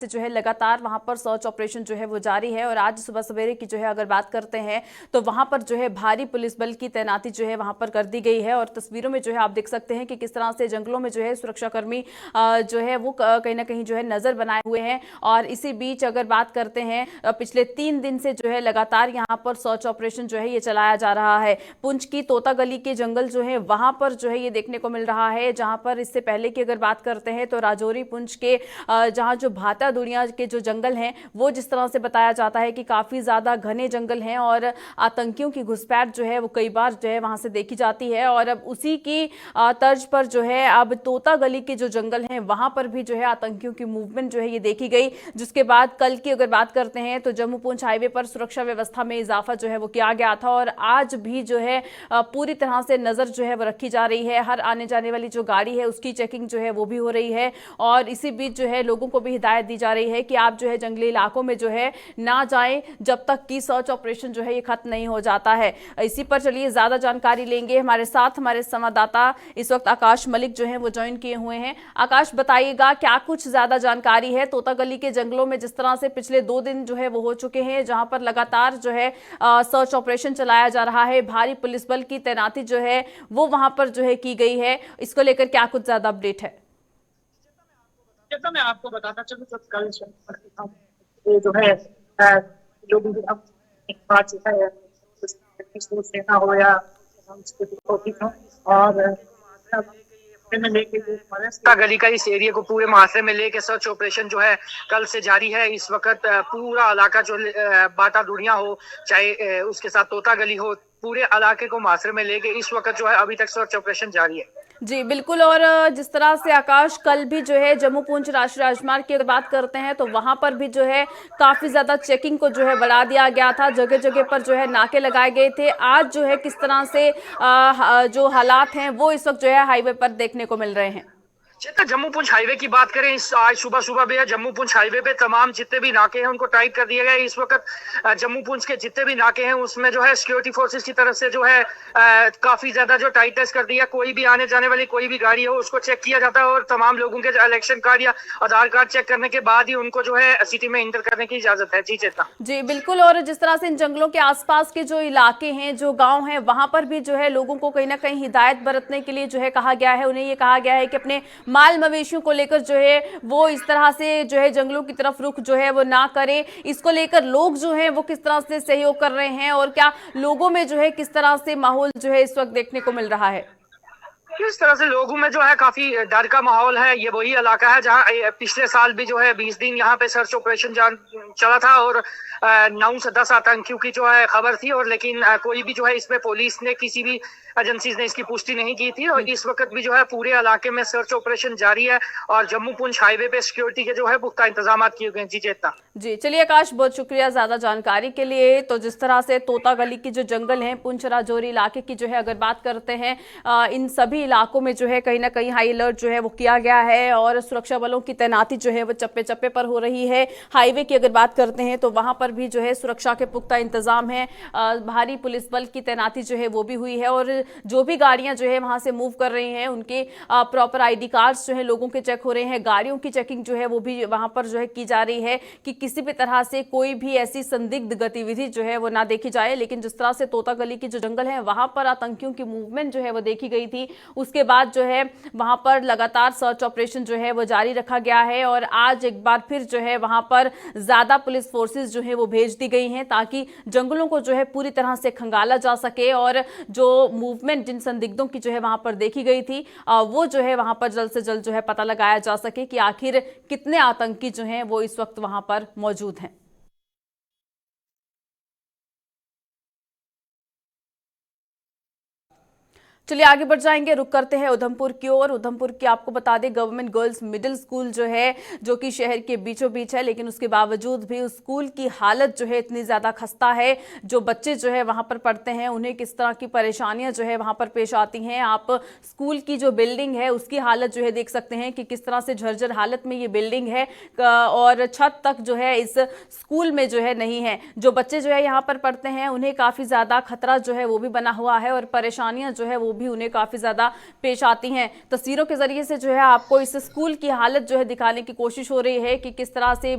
से जो है लगातार वहां पर सर्च ऑपरेशन जो है वो जारी है। और आज सुबह सवेरे की जो है अगर बात करते हैं तो वहां पर जो है भारी पुलिस बल की तैनाती जो है वहां पर कर दी गई है। और तस्वीरों में जो है आप देख सकते हैं कि किस तरह से जंगलों में जो है सुरक्षाकर्मी जो है वो कहीं ना कहीं जो है नजर बनाए हुए हैं। और इसी बीच अगर बात करते हैं पिछले 3 दिन से जो है लगातार यहाँ पर सर्च ऑपरेशन जो है ये चलाया जा रहा है। पुंछ की तोता गली के जंगल जो है वहां पर जो है ये देखने को मिल रहा है, जहां पर इससे पहले की अगर बात करते हैं तो राजौरी पुंछ के जहां जो भाता दुनिया के जो जंगल हैं वो जिस तरह से बताया जाता है कि काफी ज्यादा घने जंगल हैं और आतंकियों की घुसपैठ जो है वो कई बार जो है वहां से देखी जाती है। और अब उसी की तर्ज पर जो है अब तोता गली के जो जंगल हैं वहां पर भी जो है आतंकियों की मूवमेंट जो है ये देखी गई। जिसके बाद कल की अगर बात करते हैं तो जम्मू पुंछ हाईवे पर सुरक्षा व्यवस्था में इजाफा जो है वो किया गया था और आज भी जो है पूरी तरह से नजर जो है वो रखी जा रही है। हर आने जाने वाली जो गाड़ी है उसकी चेकिंग जो है वो भी हो रही है। और इसी बीच जो है लोगों को भी हिदायत दी जा रही है कि आप जो है जंगली इलाकों में जो है ना जाएं जब तक कि सर्च ऑपरेशन जो है ये खत्म नहीं हो जाता है। इसी पर चलिए ज्यादा जानकारी लेंगे, हमारे साथ हमारे संवाददाता इस वक्त आकाश मलिक जो है वो ज्वाइन किए हुए हैं। आकाश, बताइएगा क्या कुछ ज्यादा जानकारी है तोता गली के जंगलों में, जिस तरह से पिछले 2 दिन जो है वो हो चुके हैं जहां पर लगातार जो है सर्च ऑपरेशन चलाया जा रहा है, भारी पुलिस बल की तैनाती जो है वो वहां पर जो है की गई है, इसको लेकर क्या कुछ ज्यादा अपडेट है? जैसा मैं आपको बताना चाहूँ तो कल ये जो है जो भी हम बात जो है सेना हो या और में लेके गली का इस एरिया को पूरे मुहासरे में लेके सर्च ऑपरेशन जो है कल से जारी है। इस वक्त पूरा इलाका जो बाटा दुनिया हो चाहे उसके साथ तोता गली हो, पूरे इलाके को मुहासरे में लेके इस वक्त जो है अभी तक सर्च ऑपरेशन जारी है। जी बिल्कुल। और जिस तरह से आकाश कल भी जो है जम्मू पुंछ राष्ट्रीय राजमार्ग की बात करते हैं तो वहां पर भी जो है काफी ज्यादा चेकिंग को जो है बढ़ा दिया गया था, जगह जगह पर जो है नाके लगाए गए थे। आज जो है किस तरह से जो हालात हैं वो इस वक्त जो है हाईवे पर देखने को मिल रहे हैं? चेता, जम्मू पुंछ हाईवे की बात करें, इस आज सुबह सुबह भी जम्मू पुंछ हाईवे पे तमाम जितने भी नाके हैं उनको टाइट कर दिया गया है। इस वक्त जम्मू पुंछ के जितने भी नाके हैं उसमें जो है सिक्योरिटी फोर्सेस की तरफ से जो है काफी ज्यादा जो टाइटनेस कर दिया। कोई भी आने जाने वाली कोई भी गाड़ी हो उसको चेक किया जाता है और तमाम लोगों के इलेक्शन कार्ड या आधार कार्ड चेक करने के बाद ही उनको जो है सिटी में इंटर करने की इजाजत है। जी चेता। जी बिल्कुल। और जिस तरह से इन जंगलों के आसपास के जो इलाके हैं, जो गांव हैं, वहां पर भी जो है लोगों को कहीं ना कहीं हिदायत बरतने के लिए जो है कहा गया है। उन्हें ये कहा गया है कि अपने माल मवेशियों को लेकर जो है वो इस तरह से जो है जंगलों की तरफ रुख जो है वो ना करे। इसको लेकर लोग जो है वो किस तरह से सहयोग कर रहे हैं और क्या लोगों में जो है किस तरह से माहौल जो है इस वक्त देखने को मिल रहा है? इस तरह से लोगों में जो है काफी डर का माहौल है। ये वही इलाका है जहाँ पिछले साल भी जो है 20 दिन यहाँ पे सर्च ऑपरेशन चला था और 9 से 10 आतंकियों की जो है खबर थी। और लेकिन कोई भी जो है इसमें पुलिस ने किसी भी एजेंसी ने इसकी पुष्टि नहीं की थी। और इस वक्त भी जो है पूरे इलाके में सर्च ऑपरेशन जारी है और जम्मू पुंछ हाईवे पे सिक्योरिटी के जो है पुख्ता इंतजाम किए गए। जी चेतना। जी चलिए आकाश, बहुत शुक्रिया ज्यादा जानकारी के लिए। तो जिस तरह से तोता गली की जो जंगल हैं, पुंछ राजौरी इलाके की जो है अगर बात करते हैं, इन सभी इलाकों में जो है कहीं ना कहीं हाई अलर्ट जो है वो किया गया है और सुरक्षा बलों की तैनाती जो है वो चप्पे चप्पे पर हो रही है। हाईवे की अगर बात करते हैं तो वहां पर भी जो है सुरक्षा के पुख्ता इंतजाम है, भारी पुलिस बल की तैनाती जो है वो भी हुई है। और जो भी गाड़ियां जो है वहां से मूव कर रही हैं उनके प्रॉपर ID कार्ड्स जो है लोगों के चेक हो रहे हैं। गाड़ियों की चेकिंग जो है वो भी वहां पर जो है की जा रही है कि किसी भी तरह से कोई भी ऐसी संदिग्ध गतिविधि जो है वो ना देखी जाए। लेकिन जिस तरह से तोता गली की जो जंगल है वहां पर आतंकियों की मूवमेंट जो है वो देखी गई थी, उसके बाद जो है वहां पर लगातार सर्च ऑपरेशन जो है वो जारी रखा गया है। और आज एक बार फिर जो है वहां पर ज्यादा पुलिस फोर्सेस जो है वो भेज दी गई हैं ताकि जंगलों को जो है पूरी तरह से खंगाला जा सके और जो मूवमेंट जिन संदिग्धों की जो है वहां पर देखी गई थी वो जो है वहां पर जल्द से जल्द जो है पता लगाया जा सके कि आखिर कितने आतंकी जो हैं वो इस वक्त वहां पर मौजूद हैं। चलिए आगे बढ़ जाएंगे, रुक करते हैं उधमपुर की ओर। उधमपुर की आपको बता दें गवर्नमेंट गर्ल्स मिडिल स्कूल जो है, जो कि शहर के बीचों बीच है, लेकिन उसके बावजूद भी उस स्कूल की हालत जो है इतनी ज्यादा खस्ता है। जो बच्चे जो है वहां पर पढ़ते हैं उन्हें किस तरह की परेशानियां जो है वहां पर पेश आती हैं। आप स्कूल की जो बिल्डिंग है उसकी हालत जो है देख सकते हैं कि किस तरह से झरझर हालत में ये बिल्डिंग है और छत तक जो है इस स्कूल में जो है नहीं है। जो बच्चे जो है यहाँ पर पढ़ते हैं उन्हें काफी ज्यादा खतरा जो है वो भी बना हुआ है और परेशानियां जो है वो भी उन्हें काफी ज्यादा पेश आती हैं। तस्वीरों के जरिए से जो है आपको इस स्कूल की हालत जो है दिखाने की कोशिश हो रही है कि किस तरह से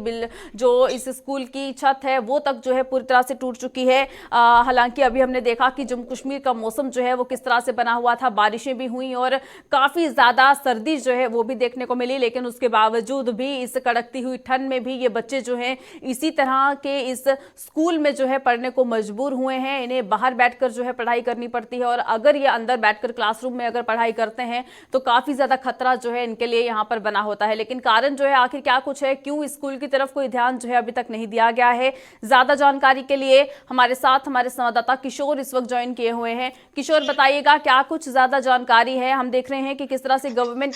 जो इस स्कूल की छत है वो तक जो है पूरी तरह से टूट चुकी है। हालांकि अभी हमने देखा कि जम्मू कश्मीर का मौसम जो है वो किस तरह से बना हुआ था, बारिशें भी हुई और काफी ज्यादा सर्दी जो है वो भी देखने को मिली, लेकिन उसके बावजूद भी इस कड़कती हुई ठंड में भी ये बच्चे जो हैं इसी तरह के इस स्कूल में जो है पढ़ने को मजबूर हुए हैं। इन्हें बाहर बैठकर जो है पढ़ाई करनी पड़ती है और अगर ये अंदर बैठकर क्लासरूम में अगर पढ़ाई करते हैं तो काफी ज्यादा खतरा जो है इनके लिए यहाँ पर बना होता है। लेकिन कारण जो है आखिर क्या कुछ है, क्यों स्कूल की तरफ कोई ध्यान जो है अभी तक नहीं दिया गया है? ज्यादा जानकारी के लिए हमारे साथ हमारे संवाददाता किशोर इस वक्त ज्वाइन किए हुए हैं। किशोर, बताइएगा क्या कुछ ज्यादा जानकारी है? हम देख रहे हैं कि किस तरह से गवर्नमेंट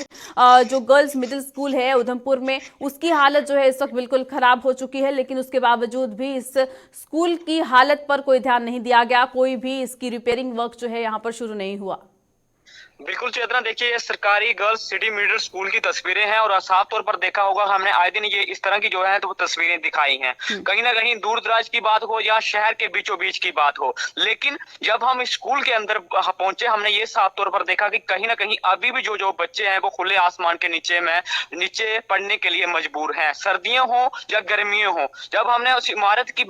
जो गर्ल्स मिडिल स्कूल है उधमपुर में, उसकी हालत जो है इस वक्त बिल्कुल खराब हो चुकी है, लेकिन उसके बावजूद भी इस स्कूल की हालत पर कोई ध्यान नहीं दिया गया, कोई भी इसकी रिपेयरिंग वर्क जो है यहाँ पर शुरू नहीं हुआ। बिल्कुल चेतना, देखिए ये सरकारी गर्ल्स सिटी मिडिल स्कूल की तस्वीरें हैं और साफ तौर पर देखा होगा हमने आए दिन ये इस तरह की जो है तो तस्वीरें दिखाई हैं। कहीं ना कहीं दूर दराज की बात हो या शहर के बीचों बीच की बात हो, लेकिन जब हम स्कूल के अंदर पहुंचे हमने ये साफ तौर पर देखा कि कहीं ना कहीं अभी भी जो बच्चे हैं वो खुले आसमान के नीचे पढ़ने के लिए मजबूर हैं, सर्दियां हो या गर्मियां हो। जब हमने उस इमारत की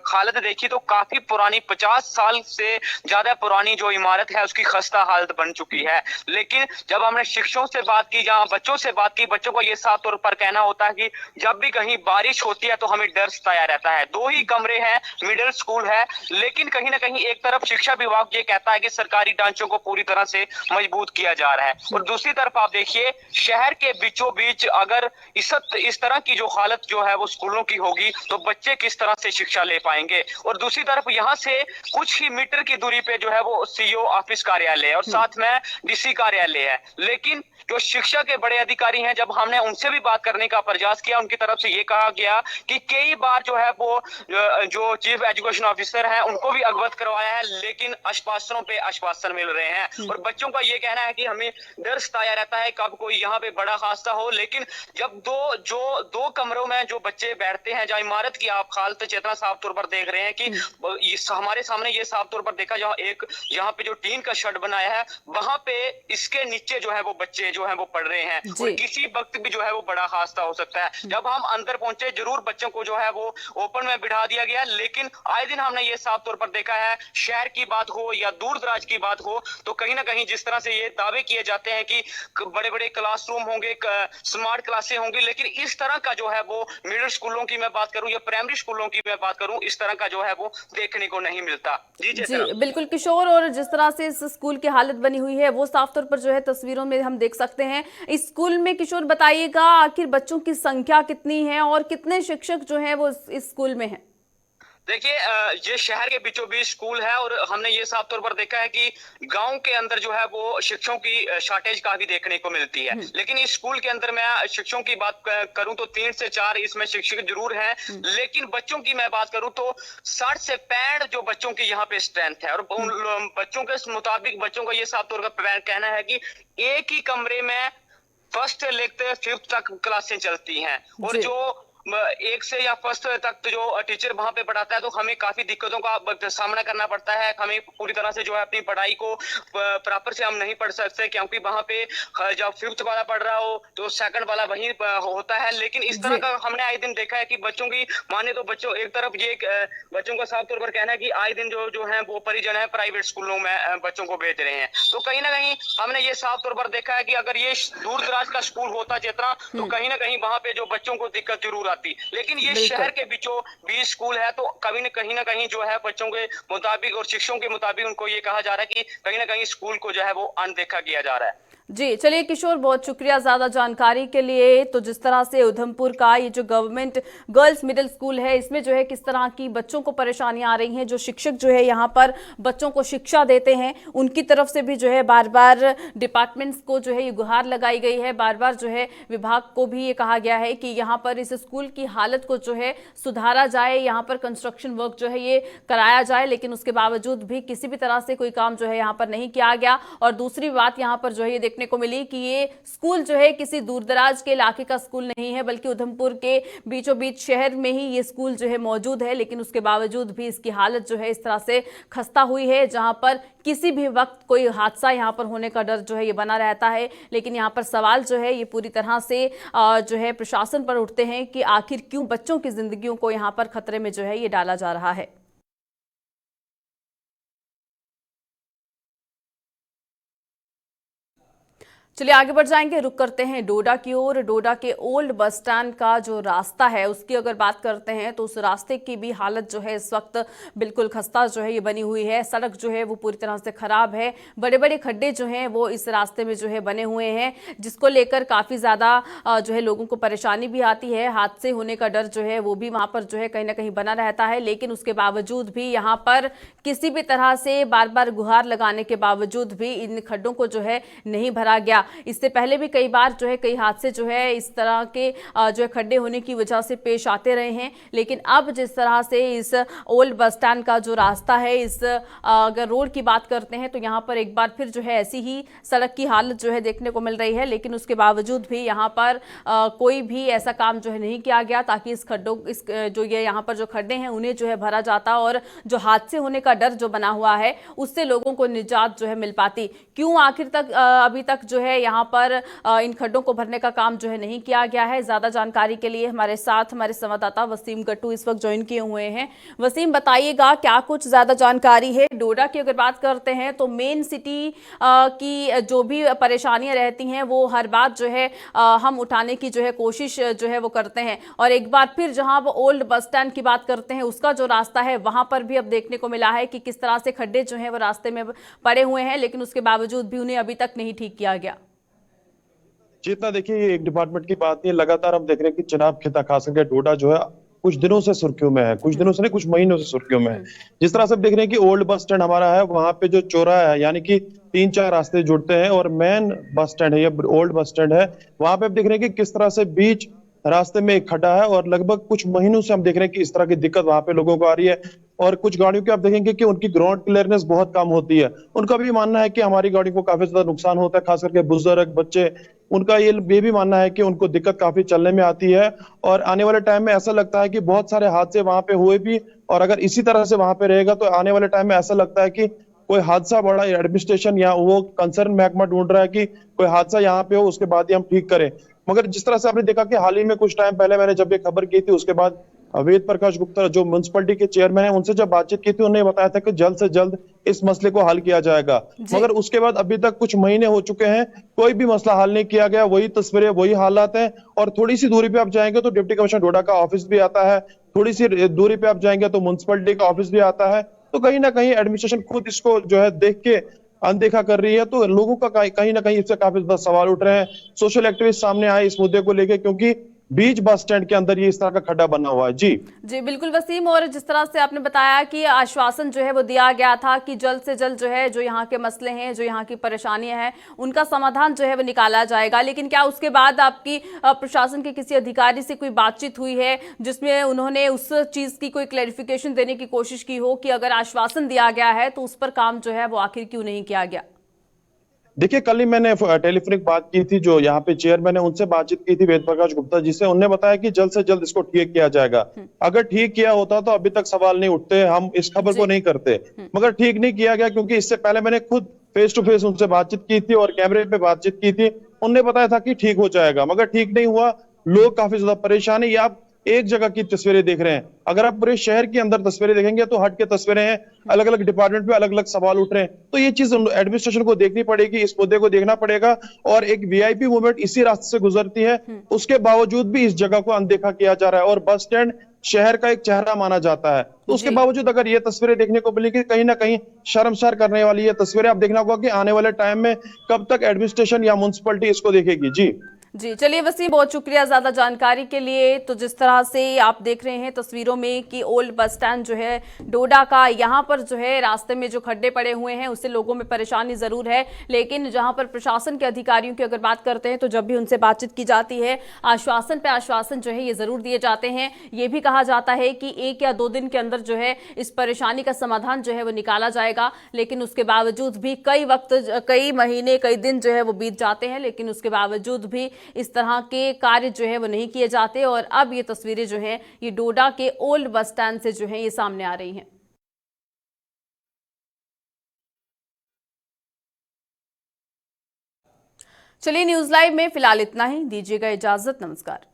हालत देखी तो काफी पुरानी, 50 साल से ज्यादा पुरानी जो इमारत है उसकी खस्ता हालत बन चुकी है। लेकिन जब हमने शिक्षकों से बात की, जहां बच्चों से बात की, बच्चों का ये साफ तौर पर कहना होता है कि जब भी कहीं बारिश होती है तो हमें डर सताया रहता है। 2 ही कमरे हैं, मिडिल स्कूल है, लेकिन कहीं ना कहीं एक तरफ शिक्षा विभाग ये कहता है कि सरकारी ढांचों को पूरी तरह से मजबूत किया जा रहा है और दूसरी तरफ आप देखिए शहर के बीचों बीच अगर इस तरह की जो हालत जो है वो स्कूलों की होगी तो बच्चे किस तरह से शिक्षा ले पाएंगे। और दूसरी तरफ यहाँ से कुछ ही मीटर की दूरी पे जो है वो सीईओ ऑफिस कार्यालय है और साथ में डीसी कार्यालय है, लेकिन जो शिक्षा के बड़े अधिकारी हैं जब हमने उनसे भी बात करने का प्रयास किया उनकी तरफ से ये कहा गया कि कई बार जो है वो जो चीफ एजुकेशन ऑफिसर हैं उनको भी अवगत करवाया है, लेकिन आश्वासनों पे आश्वासन मिल रहे हैं और बच्चों का ये कहना है कि हमें डर सताया रहता है कब कोई यहाँ पे बड़ा हादसा हो। लेकिन जब दो कमरों में जो बच्चे बैठते हैं, जहाँ इमारत की आप हालत चेतना साफ तौर पर देख रहे हैं कि हमारे सामने ये साफ तौर पर देखा यहाँ पे जो टीन का शेड बनाया है वहां पे इसके नीचे जो है वो बच्चे जो है वो पढ़ रहे हैं और किसी वक्त भी जो है वो बड़ा हादसा हो सकता है। जब हम अंदर पहुंचे जरूर बच्चों को जो है वो ओपन में बिठा दिया गया, लेकिन आए दिन हमने ये साफ तौर पर देखा है शहर की बात हो या दूर दराज की बात हो तो कहीं ना कहीं जिस तरह से ये दावे किए जाते हैं कि बड़े बड़े क्लासरूम होंगे, स्मार्ट क्लासें होंगी, लेकिन इस तरह का जो है वो मिडिल स्कूलों की मैं बात करूं या प्राइमरी स्कूलों की मैं बात करूं इस तरह का जो है वो देखने को नहीं मिलता। जी बिल्कुल किशोर, और जिस तरह से इस स्कूल की हालत बनी हुई है वो साफ तौर पर जो है तस्वीरों में हम देख सकते हैं। इस स्कूल में किशोर बताइएगा आखिर बच्चों की संख्या कितनी है और कितने शिक्षक जो हैं वो इस स्कूल में हैं? देखिए ये शहर के बीचों बीच स्कूल है और हमने ये साफ तौर पर देखा है कि गांव के अंदर जो है वो शिक्षकों की शॉर्टेज काफी देखने को मिलती है, लेकिन इस स्कूल के अंदर मैं शिक्षकों की बात करूं तो 3 से 4 इसमें शिक्षक जरूर हैं, लेकिन बच्चों की मैं बात करूं तो 60 से 65 जो बच्चों की यहाँ पे स्ट्रेंथ है और उन बच्चों के मुताबिक बच्चों का ये साफ तौर पर कहना है कि एक ही कमरे में फर्स्ट से लेकर 5th तक क्लासें चलती हैं और जो 1 से या फर्स्ट तक जो टीचर वहां पे पढ़ाता है तो हमें काफी दिक्कतों का सामना करना पड़ता है। हमें पूरी तरह से जो है अपनी पढ़ाई को प्रॉपर से हम नहीं पढ़ सकते क्योंकि वहां पे जब 5th वाला पढ़ रहा हो तो 2nd वाला वही होता है। लेकिन इस तरह का हमने आए दिन देखा है कि बच्चों की माने तो बच्चों एक तरफ ये बच्चों का साफ तौर पर कहना है कि आए दिन जो है वो परिजन है प्राइवेट स्कूलों में बच्चों को भेज रहे हैं, तो कहीं ना कहीं हमने ये साफ तौर पर देखा है कि अगर ये दूर दराज का स्कूल होता चेतना तो कहीं ना कहीं वहां पे जो बच्चों को दिक्कत जरूर आती, लेकिन ये शहर के बीचों बीच स्कूल है तो कहीं ना कहीं जो है बच्चों के मुताबिक और शिक्षकों के मुताबिक उनको ये कहा जा रहा है कि कहीं ना कहीं स्कूल को जो है वो अनदेखा किया जा रहा है। जी चलिए किशोर, बहुत शुक्रिया ज्यादा जानकारी के लिए। तो जिस तरह से उधमपुर का ये जो गवर्नमेंट गर्ल्स मिडिल स्कूल है इसमें जो है किस तरह की बच्चों को परेशानियां आ रही हैं, जो शिक्षक जो है यहाँ पर बच्चों को शिक्षा देते हैं उनकी तरफ से भी जो है बार बार डिपार्टमेंट्स को जो है ये गुहार लगाई गई है, बार बार जो है विभाग को भी ये कहा गया है कि यहाँ पर इस स्कूल की हालत को जो है सुधारा जाए, यहाँ पर कंस्ट्रक्शन वर्क जो है ये कराया जाए, लेकिन उसके बावजूद भी किसी भी तरह से कोई काम जो है यहाँ पर नहीं किया गया। और दूसरी बात यहाँ पर जो है ये देखने को मिली कि ये स्कूल जो है किसी दूरदराज के इलाके का स्कूल नहीं है, बल्कि उधमपुर के बीचों बीच शहर में ही ये स्कूल जो है मौजूद है। लेकिन उसके बावजूद भी इसकी हालत जो है इस तरह से खस्ता हुई है, जहां पर किसी भी वक्त कोई हादसा यहां पर होने का डर जो है ये बना रहता है। लेकिन यहां पर सवाल जो है ये पूरी तरह से जो है प्रशासन पर उठते हैं कि आखिर क्यों बच्चों की जिंदगियों को यहां पर खतरे में जो है ये डाला जा रहा है। चलिए आगे बढ़ जाएंगे, रुक करते हैं डोडा की ओर। डोडा के ओल्ड बस स्टैंड का जो रास्ता है उसकी अगर बात करते हैं तो उस रास्ते की भी हालत जो है इस वक्त बिल्कुल खस्ता जो है ये बनी हुई है। सड़क जो है वो पूरी तरह से खराब है, बड़े बड़े खड्डे जो हैं वो इस रास्ते में जो है बने हुए हैं, जिसको लेकर काफ़ी ज़्यादा जो है लोगों को परेशानी भी आती है। हादसे होने का डर जो है वो भी वहाँ पर जो है कहीं ना कहीं बना रहता है। लेकिन उसके बावजूद भी यहाँ पर किसी भी तरह से बार बार गुहार लगाने के बावजूद भी इन खड्डों को जो है नहीं भरा गया। इससे पहले भी कई बार जो है कई हादसे जो है इस तरह के जो है खड्डे होने की वजह से पेश आते रहे हैं। लेकिन अब जिस तरह से इस ओल्ड बस स्टैंड का जो रास्ता है, इस अगर रोड की बात करते हैं तो यहाँ पर एक बार फिर जो है ऐसी ही सड़क की हालत जो है देखने को मिल रही है। लेकिन उसके बावजूद भी यहाँ पर कोई भी ऐसा काम जो है नहीं किया गया ताकि इस खड्डों जो ये यहाँ पर जो खड्डे हैं उन्हें जो है भरा जाता और जो हादसे होने का डर जो बना हुआ है उससे लोगों को निजात जो है मिल पाती। क्यों आखिर तक अभी तक जो है यहाँ पर इन खड्डों को भरने का काम जो है नहीं किया गया है? ज्यादा जानकारी के लिए हमारे साथ हमारे संवाददाता वसीम गट्टू इस वक्त ज्वाइन किए हुए हैं। वसीम, बताइएगा क्या कुछ ज्यादा जानकारी है? डोडा की अगर बात करते हैं तो मेन सिटी की जो भी परेशानियां रहती हैं वो हर बात जो है हम उठाने की जो है कोशिश जो है वो करते हैं। और एक बार फिर जहां वो ओल्ड बस स्टैंड की बात करते हैं उसका जो रास्ता है वहां पर भी अब देखने को मिला है कि किस तरह से खड्डे जो हैं वो रास्ते में पड़े हुए हैं, लेकिन उसके बावजूद भी उन्हें अभी तक नहीं ठीक किया गया। जितना देखिए ये एक डिपार्टमेंट की बात नहीं, लगातार हम देख रहे हैं कि चुनाव खिता खास करके डोडा जो है कुछ दिनों से सुर्खियों में है, कुछ दिनों से नहीं कुछ महीनों से सुर्खियों में है। जिस तरह से देख रहे हैं कि ओल्ड बस स्टैंड हमारा है, वहां पे जो चौराहा है यानी कि 3-4 रास्ते जुड़ते हैं और मेन बस स्टैंड है, ये ओल्ड बस स्टैंड है, वहां पे आप देख रहे हैं कि किस तरह से बीच रास्ते में एक खड्डा है और लगभग कुछ महीनों से हम देख रहे हैं कि इस तरह की दिक्कत वहां पे लोगों को आ रही है। और कुछ गाड़ियों की आप देखेंगे कि उनकी ग्राउंड क्लियरनेस बहुत कम होती है। उनका भी मानना है कि हमारी गाड़ी को काफी ज्यादा नुकसान होता है, खास करके बुजुर्ग बच्चे, उनका ये भी मानना है कि उनको दिक्कत काफी चलने में आती है। और आने वाले टाइम में ऐसा लगता है कि बहुत सारे हादसे वहां पे हुए भी, और अगर इसी तरह से वहां पे रहेगा तो आने वाले टाइम में ऐसा लगता है कि कोई हादसा बड़ा एडमिनिस्ट्रेशन या वो कंसर्न महकमा ढूंढ रहा है कि कोई हादसा यहाँ पे हो उसके बाद ही हम ठीक करें। मगर जिस तरह से आपने देखा कि हाल ही में कुछ टाइम पहले मैंने जब ये खबर की थी उसके बाद वेद प्रकाश गुप्ता जो म्युनिसिपैलिटी के चेयरमैन है उनसे जब बातचीत की थी उन्होंने बताया था कि जल्द से जल्द इस मसले को हल किया जाएगा। मगर उसके बाद अभी तक कुछ महीने हो चुके हैं, कोई भी मसला हल नहीं किया गया। वही तस्वीरें वही हालात हैं। और थोड़ी सी दूरी पे आप जाएंगे तो डिप्टी कमिश्नर डोडा का ऑफिस भी आता है, थोड़ी सी दूरी पे आप जाएंगे तो म्युनिसिपैलिटी का ऑफिस भी आता है। तो कहीं ना कहीं एडमिनिस्ट्रेशन खुद इसको जो है देख के अनदेखा कर रही है। तो लोगों का कहीं ना कहीं इससे काफी ज्यादा सवाल उठ रहे हैं। सोशल एक्टिविस्ट सामने आए इस मुद्दे को लेकर, क्योंकि बीच बस स्टैंड के अंदर ये इस तरह का खड्डा बना हुआ है। जी बिल्कुल वसीम, और जिस तरह से आपने बताया कि आश्वासन जो है वो दिया गया था कि जल्द से जल्द जो है जो यहाँ के मसले हैं, जो यहाँ की परेशानियां हैं, उनका समाधान जो है वो निकाला जाएगा। लेकिन क्या उसके बाद आपकी प्रशासन के किसी अधिकारी से कोई बातचीत हुई है जिसमें उन्होंने उस चीज की कोई क्लैरिफिकेशन देने की कोशिश की हो कि अगर आश्वासन दिया गया है तो उस पर काम जो है वो आखिर क्यों नहीं किया गया? देखिए कल ही मैंने टेलीफोनिक बात की थी, जो यहाँ पे चेयरमैन है उनसे बातचीत की थी वेद प्रकाश गुप्ता जी से। उन्होंने बताया कि जल्द से जल्द इसको ठीक किया जाएगा। अगर ठीक किया होता तो अभी तक सवाल नहीं उठते, हम इस खबर को नहीं करते। मगर ठीक नहीं किया गया क्योंकि इससे पहले मैंने खुद फेस टू फेस उनसे बातचीत की थी और कैमरे पे बातचीत की थी। उन्होंने बताया था कि ठीक हो जाएगा, मगर ठीक नहीं हुआ। लोग काफी ज्यादा परेशान है। ये आप एक जगह की तस्वीरें देख रहे हैं, अगर आप पूरे शहर के अंदर तस्वीरें देखेंगे तो हट के तस्वीरें हैं, अलग अलग डिपार्टमेंट पे अलग अलग सवाल उठ रहे हैं। तो ये चीज एडमिनिस्ट्रेशन को देखनी पड़ेगी, इस मुद्दे को देखना पड़ेगा। और एक वीआईपी मूवमेंट इसी रास्ते से गुजरती है, उसके बावजूद भी इस जगह को अनदेखा किया जा रहा है। और बस स्टैंड शहर का एक चेहरा माना जाता है, तो उसके बावजूद अगर ये तस्वीरें देखने को मिलेगी, कहीं ना कहीं शर्मसार करने वाली ये तस्वीरें आप देखना होगा कि आने वाले टाइम में कब तक एडमिनिस्ट्रेशन या म्युनिसिपैलिटी इसको देखेगी। जी चलिए वसीम, बहुत शुक्रिया ज़्यादा जानकारी के लिए। तो जिस तरह से आप देख रहे हैं तस्वीरों में कि ओल्ड बस स्टैंड जो है डोडा का, यहाँ पर जो है रास्ते में जो खड्डे पड़े हुए हैं उससे लोगों में परेशानी ज़रूर है, लेकिन जहाँ पर प्रशासन के अधिकारियों की अगर बात करते हैं तो जब भी उनसे बातचीत की जाती है आश्वासन पे आश्वासन जो है ये ज़रूर दिए जाते हैं। ये भी कहा जाता है कि 1 या 2 दिन के अंदर जो है इस परेशानी का समाधान जो है वो निकाला जाएगा, लेकिन उसके बावजूद भी कई वक्त, कई महीने, कई दिन जो है वो बीत जाते हैं, लेकिन उसके बावजूद भी इस तरह के कार्य जो है वो नहीं किए जाते। और अब ये तस्वीरें जो हैं ये डोडा के ओल्ड बस स्टैंड से जो है ये सामने आ रही हैं। चलिए न्यूज़ लाइव में फिलहाल इतना ही, दीजिएगा इजाजत, नमस्कार।